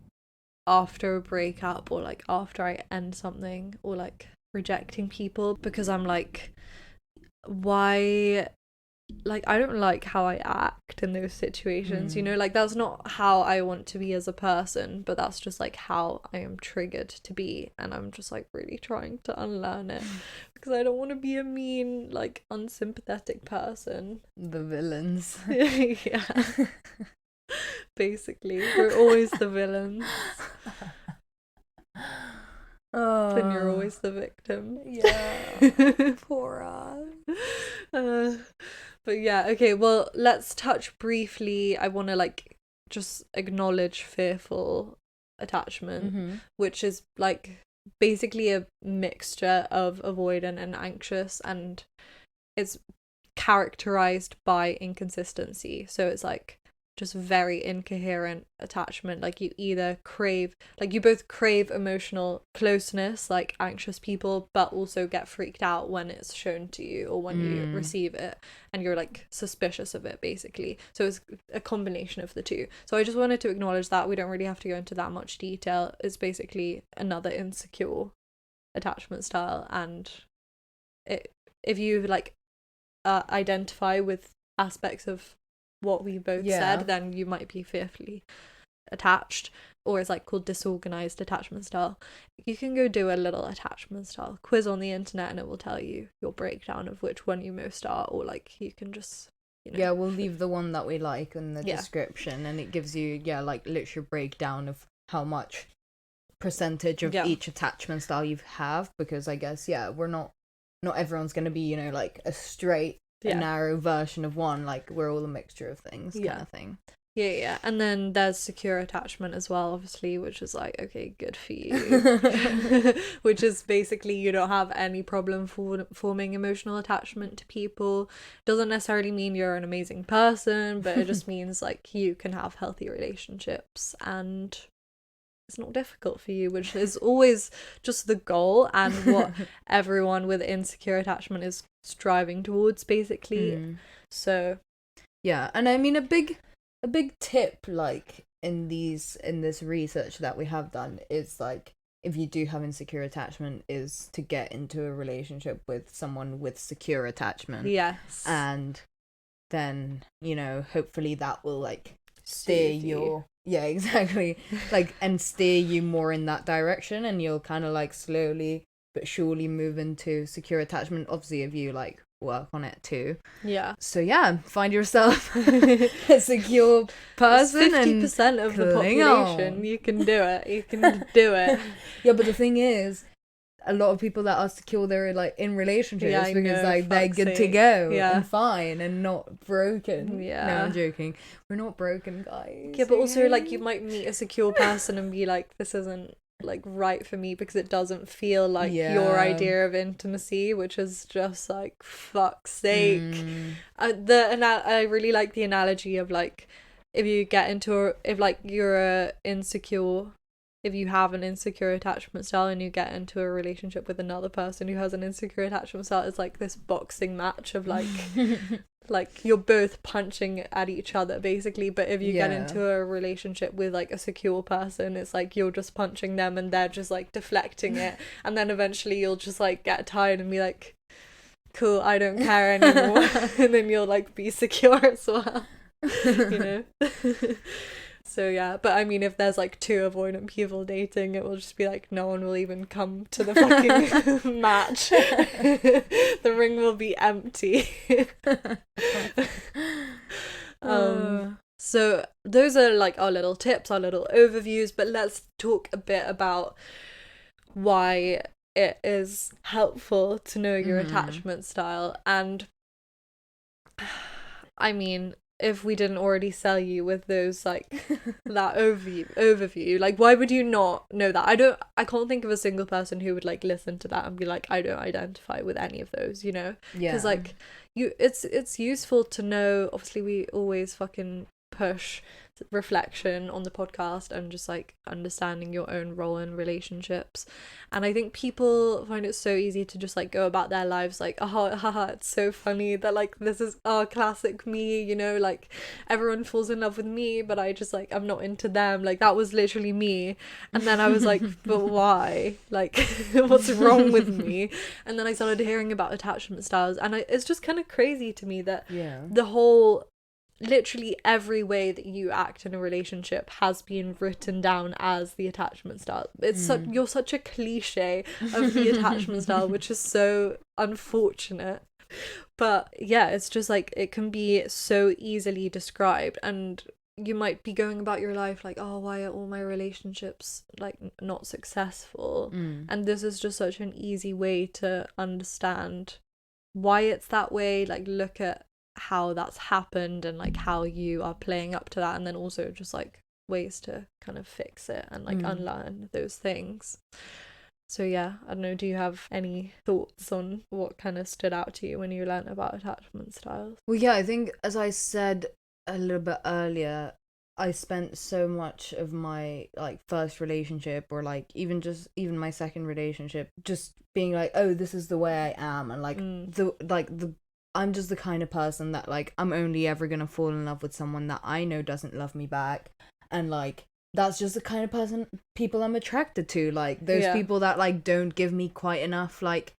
after a breakup or like after I end something, or like rejecting people, because I'm like, why, like I don't like how I act in those situations, you know, like that's not how I want to be as a person, but that's just like how I am triggered to be, and I'm just like really trying to unlearn it because I don't want to be a mean, like unsympathetic person. The villains. Yeah. Basically, we're always the villains. Oh. Then you're always the victim. Yeah. Poor us. But yeah, okay, well, let's touch briefly. I want to like just acknowledge fearful attachment, which is like basically a mixture of avoidant and anxious, and it's characterized by inconsistency. So it's like just very incoherent attachment. Like you either crave, like you both crave emotional closeness, like anxious people, but also get freaked out when it's shown to you or when you receive it, and you're like suspicious of it, basically. So it's a combination of the two. So I just wanted to acknowledge that. We don't really have to go into that much detail. It's basically another insecure attachment style, and if you like identify with aspects of what we both said, then you might be fearfully attached, or it's like called disorganized attachment style. You can go do a little attachment style quiz on the internet and it will tell you your breakdown of which one you most are, or like you can just, you know. Yeah, we'll leave the one that we like in the description, and it gives you like literally breakdown of how much percentage of each attachment style you have, because I guess we're not everyone's gonna be, you know, like a straight a narrow version of one, like we're all a mixture of things, kind of thing. Yeah. And then there's secure attachment as well, obviously, which is like, okay, good for you. Which is basically you don't have any problem forming emotional attachment to people. Doesn't necessarily mean you're an amazing person, but it just means like you can have healthy relationships and it's not difficult for you, which is always just the goal and what everyone with insecure attachment is striving towards, basically. So yeah, and I mean a big tip like in this research that we have done is like, if you do have insecure attachment, is to get into a relationship with someone with secure attachment. Yes. And then, you know, hopefully that will like steer your exactly like and steer you more in that direction, and you'll kind of like slowly but surely move into secure attachment, obviously if you like work on it too. So find yourself a secure person. 50% of the population on. You can do it. Yeah, but the thing is, a lot of people that are secure, they're like in relationships because like they're good to go and fine and not broken. No, I'm joking. We're not broken, guys. Yeah, but also like you might meet a secure person and be like, this isn't like right for me because it doesn't feel like your idea of intimacy, which is just like, fuck's sake. I really like the analogy of like, if you get into if like you're a insecure if you have an insecure attachment style and you get into a relationship with another person who has an insecure attachment style, it's like this boxing match of like like you're both punching at each other basically. But if you get into a relationship with like a secure person, it's like you're just punching them and they're just like deflecting it, and then eventually you'll just like get tired and be like, cool, I don't care anymore. And then you'll like be secure as well, you know. So yeah, but I mean, if there's like two avoidant people dating, it will just be like no one will even come to the fucking match. The ring will be empty. So those are like our little tips, our little overviews, but let's talk a bit about why it is helpful to know your attachment style. And I mean, if we didn't already sell you with those like that overview, like why would you not know that? I can't think of a single person who would like listen to that and be like, I don't identify with any of those, you know? Because like it's useful to know. Obviously we always fucking push reflection on the podcast and just like understanding your own role in relationships, and I think people find it so easy to just like go about their lives like, oh haha, it's so funny that like this is classic me, you know, like everyone falls in love with me but I just like I'm not into them, like that was literally me. And then I was like, but why, like what's wrong with me? And then I started hearing about attachment styles, and it's just kind of crazy to me that the whole literally every way that you act in a relationship has been written down as the attachment style. It's you're such a cliche of the attachment style, which is so unfortunate. But yeah, it's just like it can be so easily described, and you might be going about your life like, oh, why are all my relationships like not successful? And this is just such an easy way to understand why it's that way. Like look at how that's happened and like how you are playing up to that, and then also just like ways to kind of fix it and like unlearn those things. So yeah, I don't know, do you have any thoughts on what kind of stood out to you when you learned about attachment styles? Well, yeah, I think as I said a little bit earlier, I spent so much of my like first relationship, or like even my second relationship, just being like, oh, this is the way I am, and like I'm just the kind of person that like I'm only ever gonna fall in love with someone that I know doesn't love me back, and like that's just the kind of people I'm attracted to, like those people that like don't give me quite enough like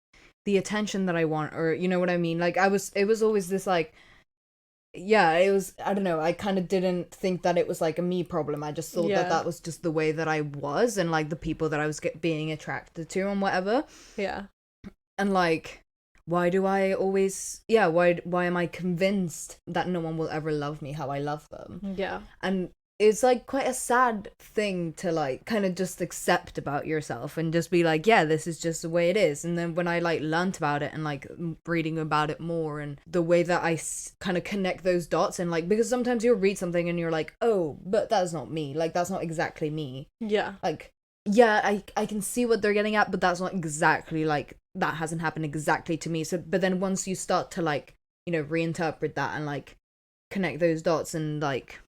the attention that I want, or you know what I mean. Like it was always this like, it was, I don't know, I kind of didn't think that it was like a me problem. I just thought that was just the way that I was, and like the people that I was being attracted to and whatever. And like, why do I always why am I convinced that no one will ever love me how I love them? And it's like quite a sad thing to like kind of just accept about yourself and just be like, this is just the way it is. And then when I like learnt about it and like reading about it more, and the way that I kind of connect those dots, and like, because sometimes you'll read something and you're like, oh, but that's not me, like that's not exactly me. Like I can see what they're getting at, but that's not exactly like, that hasn't happened exactly to me. So but then once you start to like, you know, reinterpret that and like connect those dots and like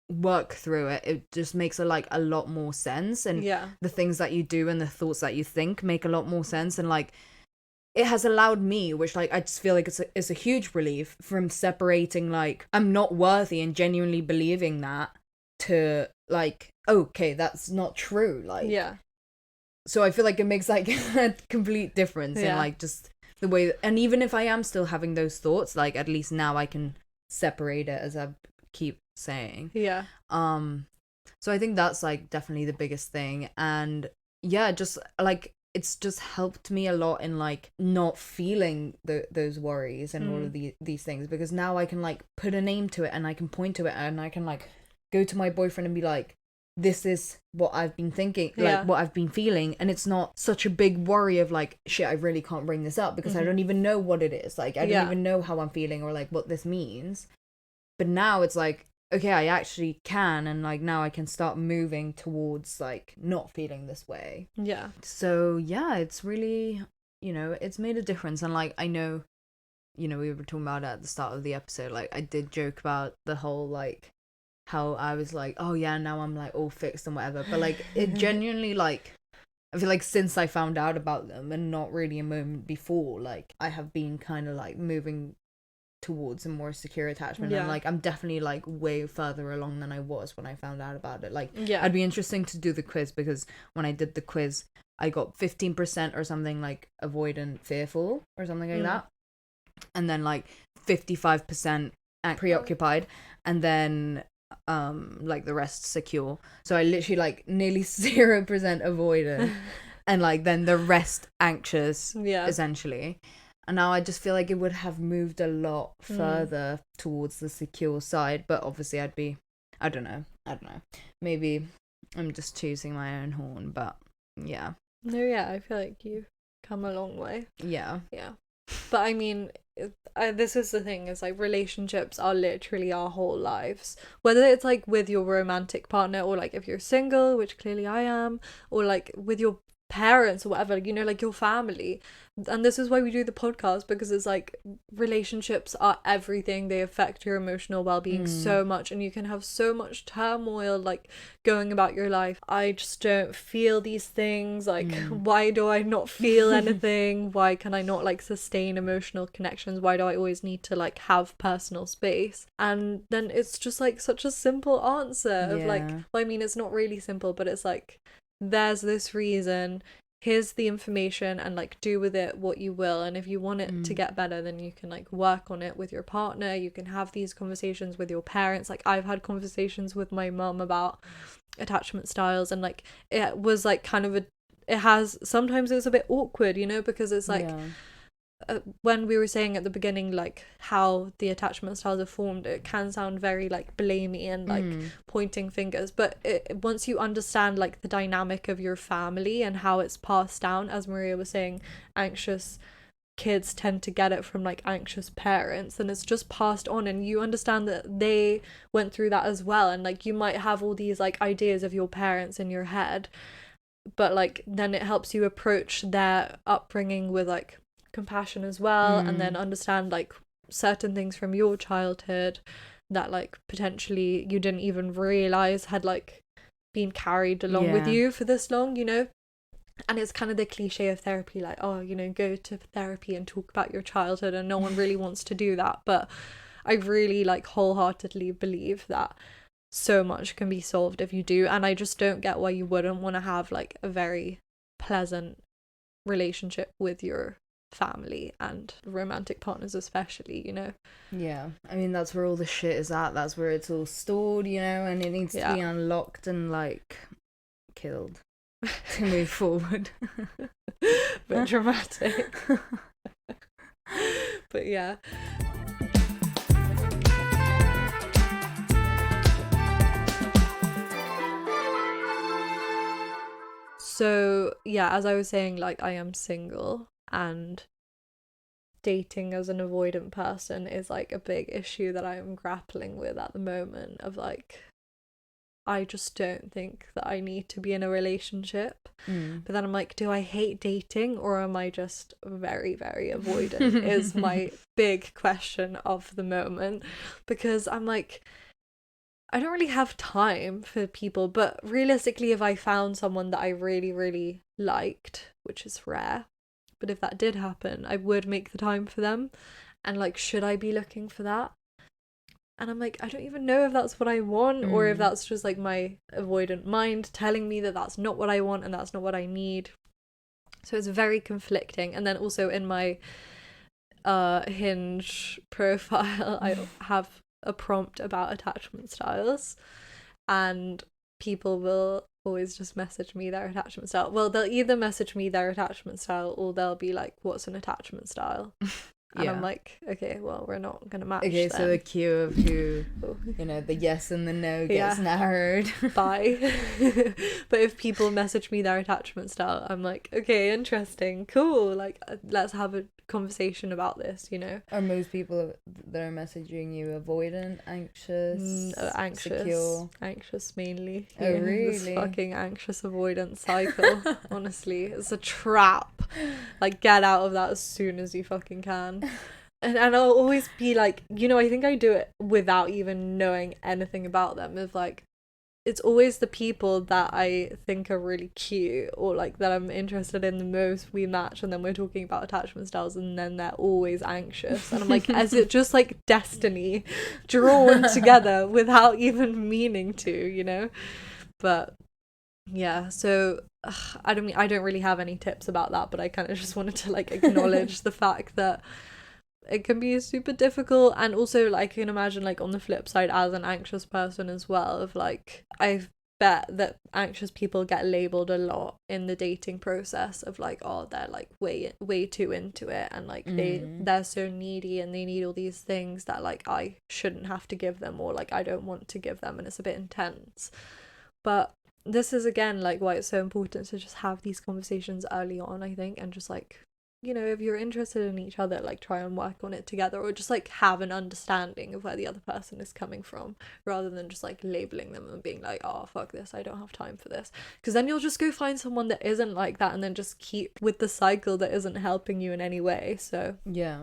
work through it, it just makes a lot more sense, and the things that you do and the thoughts that you think make a lot more sense. And like it has allowed me, which like I just feel like it's a huge relief, from separating like I'm not worthy and genuinely believing that, to like, okay, that's not true, like so I feel like it makes like a complete difference in like just the way, and even if I am still having those thoughts, like at least now I can separate it, as I keep saying. So I think that's like definitely the biggest thing. And just like it's just helped me a lot in like not feeling those worries and all of these things, because now I can like put a name to it and I can point to it, and I can like go to my boyfriend and be like, this is what I've been thinking, like what I've been feeling. And it's not such a big worry of like, shit, I really can't bring this up because I don't even know what it is. Like, I don't even know how I'm feeling or like what this means. But now it's like, okay, I actually can. And like, now I can start moving towards like not feeling this way. So it's really, you know, it's made a difference. And like, I know, you know, we were talking about it at the start of the episode, like I did joke about the whole like how I was like, oh yeah, now I'm like all fixed and whatever. But like it genuinely, like, I feel like since I found out about them and not really a moment before, like I have been kind of like moving towards a more secure attachment, and like I'm definitely like way further along than I was when I found out about it. Like I'd be interesting to do the quiz, because when I did the quiz I got 15% or something like avoidant fearful or something like that, and then like 55% preoccupied, and then like the rest secure. So I literally like nearly 0% avoidant and like then the rest anxious, essentially. And now I just feel like it would have moved a lot further towards the secure side. But obviously I don't know. Maybe I'm just choosing my own horn, but yeah. No, yeah, I feel like you've come a long way. Yeah. Yeah. But I mean, this is the thing, is like relationships are literally our whole lives. Whether it's like with your romantic partner, or like if you're single, which clearly I am, or like with your parents or whatever, you know, like your family. And this is why we do the podcast, because it's like relationships are everything. They affect your emotional well-being so much, and you can have so much turmoil like going about your life. I just don't feel these things, like why do I not feel anything? Why can I not like sustain emotional connections? Why do I always need to like have personal space? And then it's just like such a simple answer of like, well, I mean, it's not really simple, but it's like, there's this reason, here's the information, and like do with it what you will. And if you want it to get better, then you can like work on it with your partner. You can have these conversations with your parents. Like I've had conversations with my mum about attachment styles, and like it was like kind of sometimes it's a bit awkward, you know, because it's like when we were saying at the beginning like how the attachment styles are formed, it can sound very like blamey and like pointing fingers, but once you understand like the dynamic of your family and how it's passed down, as Maria was saying, anxious kids tend to get it from like anxious parents, and it's just passed on, and you understand that they went through that as well. And like you might have all these like ideas of your parents in your head, but like then it helps you approach their upbringing with like compassion as well, and then understand like certain things from your childhood that like potentially you didn't even realize had like been carried along with you for this long, you know. And it's kind of the cliche of therapy, like, oh, you know, go to therapy and talk about your childhood, and no one really wants to do that, but I really like wholeheartedly believe that so much can be solved if you do. And I just don't get why you wouldn't want to have like a very pleasant relationship with your family and romantic partners especially, you know. Yeah, I mean that's where all the shit is at. That's where it's all stored, you know, and it needs to be unlocked and like killed to move forward. Bit dramatic. But yeah. So yeah, as I was saying, like I am single, and dating as an avoidant person is like a big issue that I am grappling with at the moment, of like I just don't think that I need to be in a relationship. But then I'm like, do I hate dating, or am I just very, very avoidant is my big question of the moment, because I'm like, I don't really have time for people. But realistically, if I found someone that I really, really liked, which is rare, but if that did happen, I would make the time for them. And like, should I be looking for that? And I'm like, I don't even know if that's what I want, or if that's just like my avoidant mind telling me that that's not what I want and that's not what I need. So it's very conflicting. And then also in my Hinge profile, I have a prompt about attachment styles, and people will always just message me their attachment style. Well, they'll either message me their attachment style, or they'll be like, what's an attachment style? And I'm like, okay, well, we're not gonna match. Okay, then. so the queue of who, you know, the yes and the no gets narrowed. Bye. But if people message me their attachment style, I'm like, okay, interesting, cool, like let's have a conversation about this, you know. Are most people that are messaging you avoidant, anxious, secure? Anxious mainly. Oh, really? This fucking anxious avoidance cycle. Honestly, it's a trap. Like, get out of that as soon as you fucking can. and I'll always be like, you know, I think I do it without even knowing anything about them. Of like, it's always the people that I think are really cute or like that I'm interested in the most, we match, and then we're talking about attachment styles, and then they're always anxious, and I'm like, is it just like destiny drawn together without even meaning to, you know? But yeah, so I don't really have any tips about that, but I kind of just wanted to like acknowledge the fact that it can be super difficult. And also, like, I can imagine, like, on the flip side, as an anxious person as well, of like, I bet that anxious people get labeled a lot in the dating process of like, oh, they're like way too into it, and like they're so needy and they need all these things that like I shouldn't have to give them, or like I don't want to give them, and it's a bit intense. But this is again like why it's so important to just have these conversations early on, I think, and just like, you know, if you're interested in each other, like try and work on it together, or just like have an understanding of where the other person is coming from, rather than just like labeling them and being like, oh, fuck this, I don't have time for this, because then you'll just go find someone that isn't like that and then just keep with the cycle that isn't helping you in any way. So yeah,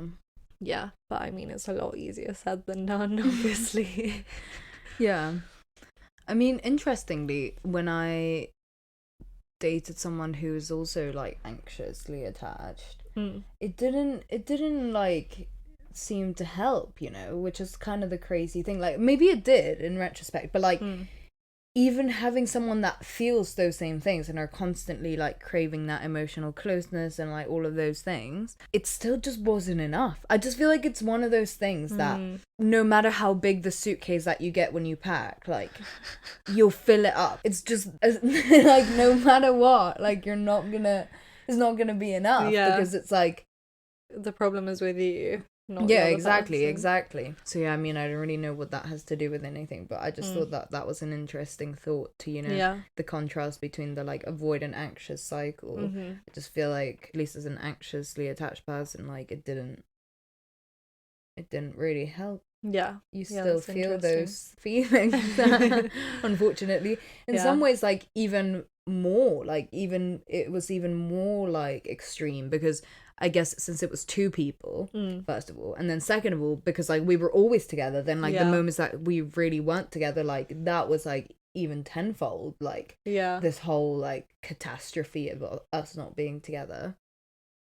but I mean, it's a lot easier said than done, obviously. Yeah, I mean, interestingly, when I dated someone who was also like anxiously attached, it didn't like seem to help, you know, which is kind of the crazy thing. Like, maybe it did in retrospect, but like even having someone that feels those same things and are constantly like craving that emotional closeness and like all of those things, it still just wasn't enough. I just feel like it's one of those things that no matter how big the suitcase that you get when you pack, like you'll fill it up. It's just like no matter what, like it's not gonna be enough, because it's like the problem is with you. Exactly. So yeah, I mean, I don't really know what that has to do with anything, but I just thought that was an interesting thought to, you know, the contrast between the like avoidant anxious cycle. I just feel like, at least as an anxiously attached person, like it didn't really help. You still feel those feelings, unfortunately, in some ways, like even more, like it was even more like extreme, because I guess since it was two people, first of all, and then second of all, because like we were always together, then like the moments that we really weren't together, like that was like even tenfold, like this whole like catastrophe of us not being together.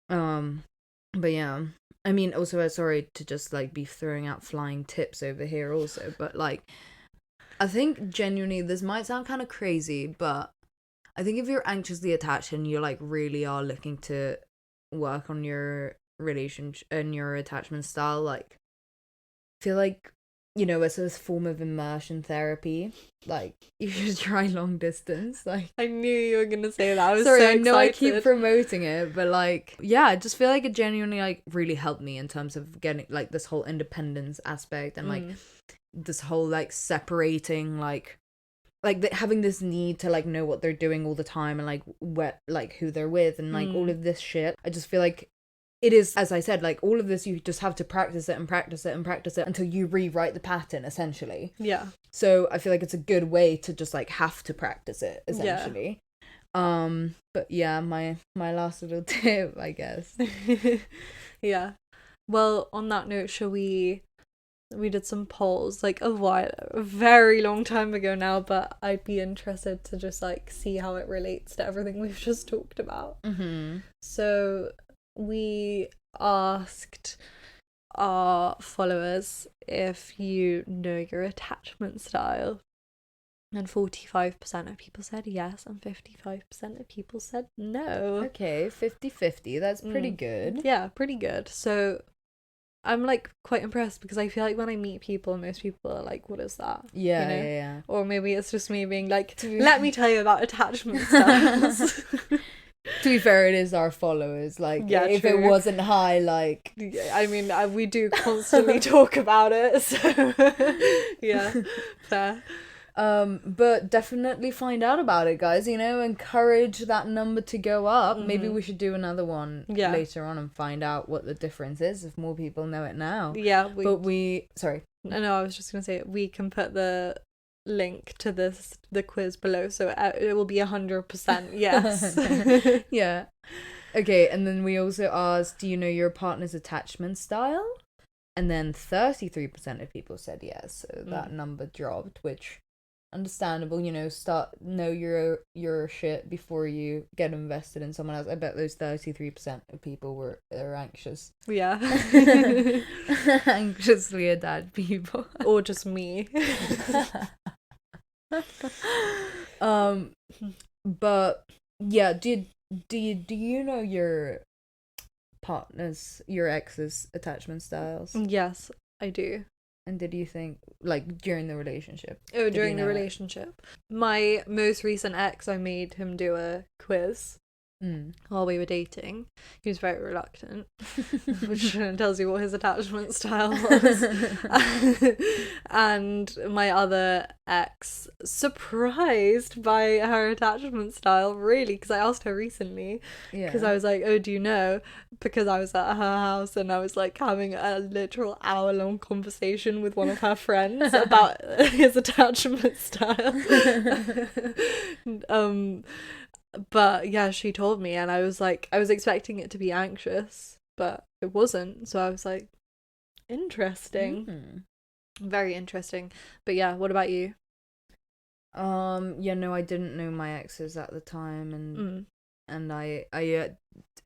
But yeah, I mean, also, sorry to just like be throwing out flying tips over here also, but like I think genuinely this might sound kind of crazy, but I think if you're anxiously attached and you like really are looking to work on your relationship and your attachment style, like I feel like, you know, it's a form of immersion therapy. Like, you should try long distance. Like, I knew you were gonna say that. I was sorry, so I know excited. I keep promoting it, but like, yeah, I just feel like it genuinely like really helped me in terms of getting like this whole independence aspect, and like this whole like separating like having this need to like know what they're doing all the time, and like what, like who they're with, and like all of this shit. I just feel like it is, as I said, like all of this, you just have to practice it and practice it and practice it until you rewrite the pattern, essentially. So I feel like it's a good way to just like have to practice it, essentially. But yeah, my last little tip, I guess. Well, on that note, shall we did some polls like a very long time ago now, but I'd be interested to just like see how it relates to everything we've just talked about. So we asked our followers if you know your attachment style, and 45% of people said yes, and 55% of people said no. Okay, 50-50, that's pretty good. Yeah, pretty good. So I'm like quite impressed, because I feel like when I meet people, most people are like, what is that? Yeah, you know? yeah. Or maybe it's just me being like, let me tell you about attachment styles. To be fair, it is our followers. Like, if true. it wasn't high, like, I mean, we do constantly talk about it, so yeah, fair. But definitely find out about it, guys, you know, encourage that number to go up. Maybe we should do another one later on and find out what the difference is, if more people know it now. Sorry. No, I was just gonna say, we can put the link to the quiz below, so it will be 100% yes. Yeah. Okay, and then we also asked, do you know your partner's attachment style? And then 33% of people said yes. So that number dropped, which understandable, know your shit before you get invested in someone else. I bet those 33% of people are anxious. Yeah. Anxiously attached people. Or just me. But yeah, do you know your ex's attachment styles? Yes, I do. And did you think, like, during the relationship? Oh, during the relationship. My most recent ex, I made him do a quiz while we were dating. He was very reluctant, which tells you what his attachment style was. And my other ex, surprised by her attachment style, really, because I asked her recently, because I was like, oh, do you know? Because I was at her house and I was like having a literal hour-long conversation with one of her friends about his attachment style. But yeah, she told me, and I was expecting it to be anxious, but it wasn't. So I was like, interesting. Very interesting. But yeah, what about you? Yeah, no, I didn't know my exes at the time, and I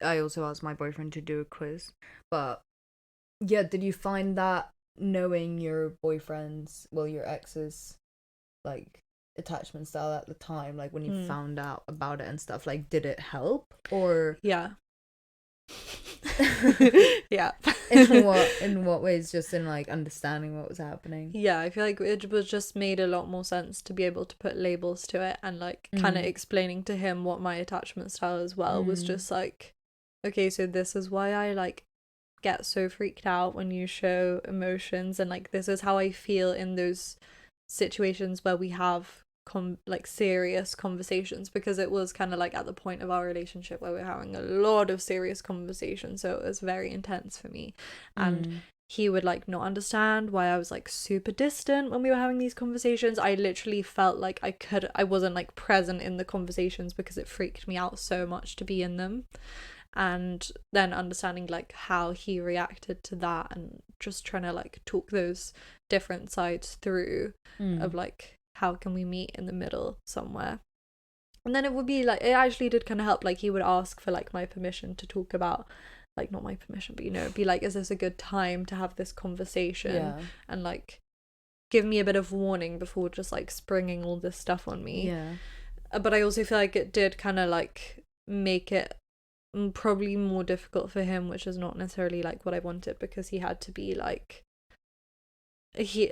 also asked my boyfriend to do a quiz. But yeah, did you find that knowing your ex's, like, attachment style at the time, like when you found out about it and stuff, like, did it help? Or yeah. Yeah. in what ways? Just in, like, understanding what was happening? Yeah, I feel like it was just made a lot more sense to be able to put labels to it, and like kind of explaining to him what my attachment style as well was just like, okay, so this is why I like get so freaked out when you show emotions, and like this is how I feel in those situations where we have serious conversations, because it was kind of like at the point of our relationship where we're having a lot of serious conversations, so it was very intense for me. And he would like not understand why I was like super distant when we were having these conversations. I literally felt like I wasn't like present in the conversations because it freaked me out so much to be in them. And then understanding like how he reacted to that, and just trying to like talk those different sides through of like, how can we meet in the middle somewhere? And then it would be like, it actually did kind of help, like he would ask for like my permission to talk about, like not my permission, but be like, is this a good time to have this conversation? And like give me a bit of warning before just like springing all this stuff on me. But I also feel like it did kind of like make it probably more difficult for him, which is not necessarily like what I wanted, because he had to be like,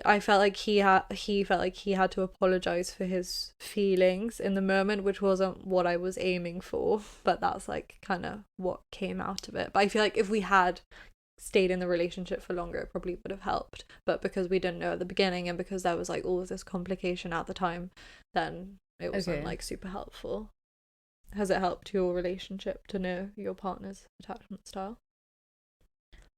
I felt like he felt like he had to apologize for his feelings in the moment, which wasn't what I was aiming for, but that's like kind of what came out of it. But I feel like if we had stayed in the relationship for longer, it probably would have helped, but because we didn't know at the beginning, and because there was like all of this complication at the time, then it wasn't like super helpful. Has it helped your relationship to know your partner's attachment style?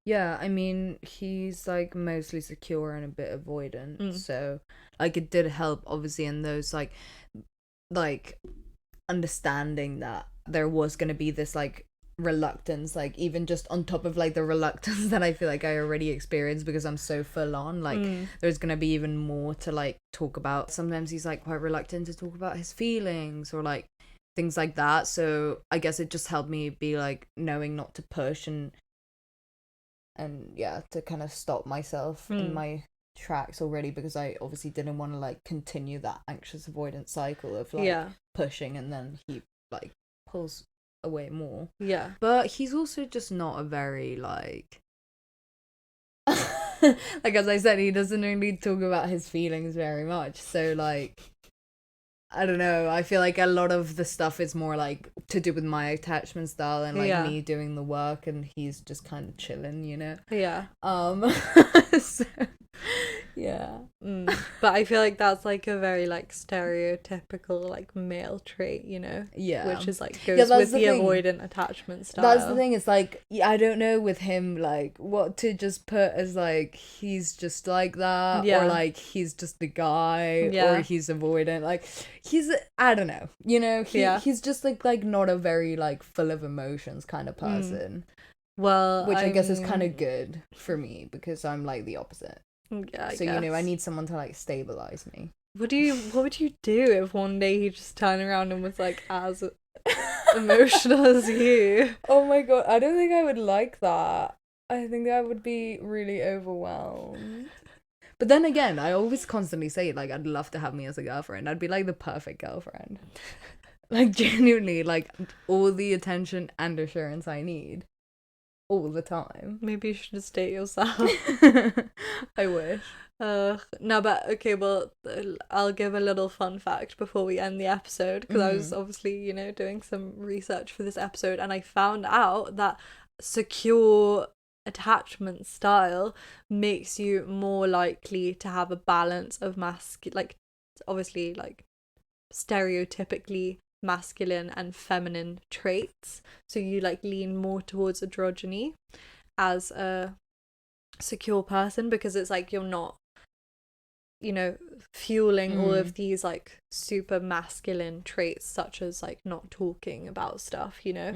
Yeah, I mean, he's like mostly secure and a bit avoidant, so like it did help obviously in those like understanding that there was going to be this like reluctance, like even just on top of like the reluctance that I feel like I already experienced because I'm so full on, like there's going to be even more to like talk about. Sometimes he's like quite reluctant to talk about his feelings or like things like that, so I guess it just helped me be like knowing not to push and yeah, to kind of stop myself in my tracks already, because I obviously didn't want to like continue that anxious avoidant cycle of like pushing, and then he like pulls away more. But he's also just not a very like like, as I said, he doesn't really talk about his feelings very much, so like I don't know, I feel like a lot of the stuff is more like to do with my attachment style and like me doing the work, and he's just kind of chilling, so yeah. But I feel like that's like a very like stereotypical like male trait, which is like goes with the avoidant attachment style. That's the thing, it's like I don't know with him like what to just put as like he's just like that, or like he's just the guy, or he's avoidant, like he's, I don't know, he's just like not a very like full of emotions kind of person. Well, which I guess is kind of good for me because I'm like the opposite. Yeah, so you know, I need someone to like stabilize me. What would you do if one day he just turned around and was like as emotional as you? Oh my god, I don't think I would like that. I think I would be really overwhelmed. But then again, I always constantly say, like, I'd love to have me as a girlfriend. I'd be like the perfect girlfriend. Like, genuinely, like, all the attention and assurance I need all the time. Maybe you should just date yourself. I wish. No, but okay, well, I'll give a little fun fact before we end the episode, because I was obviously, you know, doing some research for this episode, and I found out that secure attachment style makes you more likely to have a balance of like, obviously, like, stereotypically masculine and feminine traits, so you like lean more towards androgyny as a secure person, because it's like you're not, you know, fueling all of these like super masculine traits such as like not talking about stuff, you know,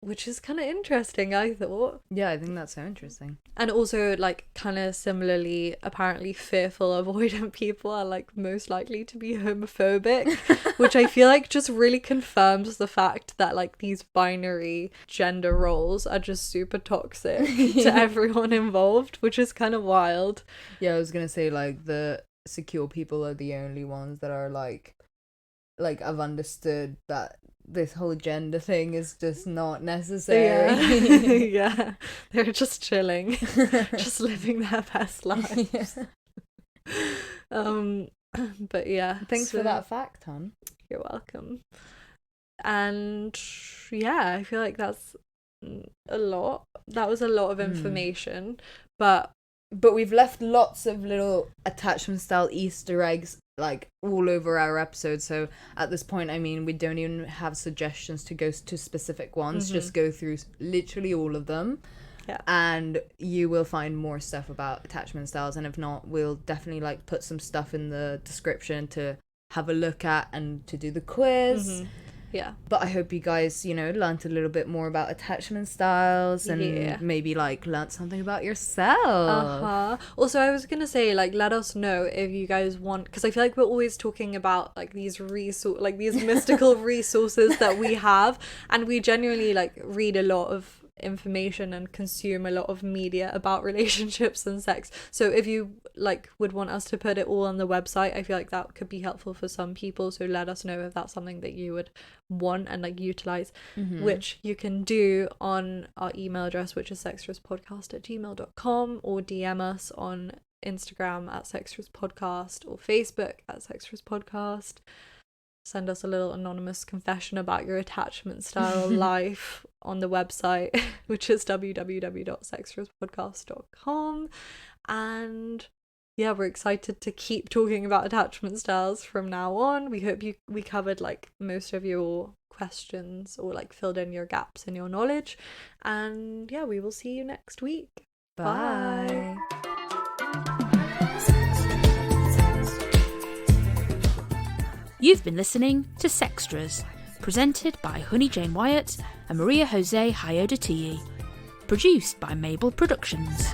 which is kind of interesting, I thought. Yeah, I think that's so interesting. And also, like, kind of similarly, apparently fearful avoidant people are like most likely to be homophobic, which I feel like just really confirms the fact that like these binary gender roles are just super toxic to everyone involved, which is kind of wild. Yeah, I was gonna say, like, the secure people are the only ones that are like I've understood that this whole gender thing is just not necessary. Yeah, they're just chilling, just living their best lives. But yeah, thanks for that fact, hon. You're welcome. And yeah, I feel like that's a lot. That was a lot of information, but we've left lots of little attachment style Easter eggs like all over our episode, so at this point, I mean, we don't even have suggestions to go to specific ones, just go through literally all of them. Yeah. And you will find more stuff about attachment styles, and if not, we'll definitely like put some stuff in the description to have a look at and to do the quiz. Yeah. But I hope you guys, you know, learnt a little bit more about attachment styles and maybe like learnt something about yourself. Also, I was gonna say, like, let us know if you guys want, because I feel like we're always talking about like these these mystical resources that we have, and we genuinely like read a lot of information and consume a lot of media about relationships and sex. So if you like would want us to put it all on the website, I feel like that could be helpful for some people, so let us know if that's something that you would want and like utilize, which you can do on our email address, which is sextruspodcast@gmail.com, or DM us on Instagram at sextruspodcast or Facebook at sextruspodcast. Send us a little anonymous confession about your attachment style life on the website, which is www.sextruspodcast.com. And yeah, we're excited to keep talking about attachment styles from now on. We hope we covered like most of your questions or like filled in your gaps in your knowledge. And yeah, we will see you next week. Bye. You've been listening to Sextras, presented by Honey Jane Wyatt and Maria Jose Hayodatiyi. Produced by Mabel Productions.